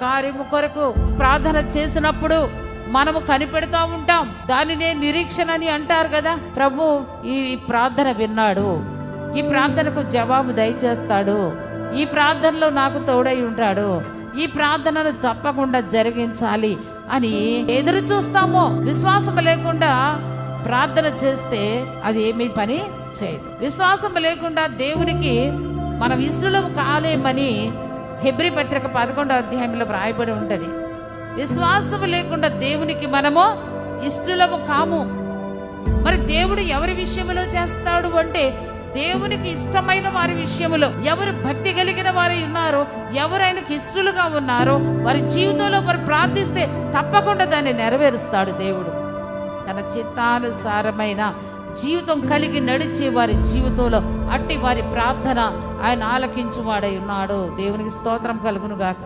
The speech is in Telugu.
కార్యము కొరకు ప్రార్థన చేసినప్పుడు మనము కనిపెడతా ఉంటాం. దానినే నిరీక్షణ అని అంటారు కదా. ప్రభు ఈ ప్రార్థన విన్నాడు, ఈ ప్రార్థనకు జవాబు దయచేస్తాడు, ఈ ప్రార్థనలో నాకు తోడై ఉంటాడు, ఈ ప్రార్థనను తప్పకుండా జరిగించాలి అని ఎదురు చూస్తాము. విశ్వాసం లేకుండా ప్రార్థన చేస్తే అది ఏమీ పని చేయదు. విశ్వాసం లేకుండా దేవునికి మనం ఇష్టలం కాలేమని హెబ్రీ పత్రిక 11వ అధ్యాయంలో వ్రాయబడి ఉంటది. విశ్వాసం లేకుండా దేవునికి మనము ఇష్టలము కాము. మరి దేవుడు ఎవరి విషయంలో చేస్తాడు అంటే, దేవునికి ఇష్టమైన వారి విషయంలో, ఎవరు భక్తి కలిగిన వారు ఉన్నారో, ఎవరు ఆయనకి ఇష్టలుగా ఉన్నారో వారి జీవితంలో వారు ప్రార్థిస్తే తప్పకుండా దాన్ని నెరవేరుస్తాడు దేవుడు. తన చిత్తానుసారమైన జీవితం కలిగి నడిచే వారి జీవితంలో అట్టి వారి ప్రార్థన ఆయన ఆలకించువాడై ఉన్నాడు. దేవునికి స్తోత్రం కలుగును గాక.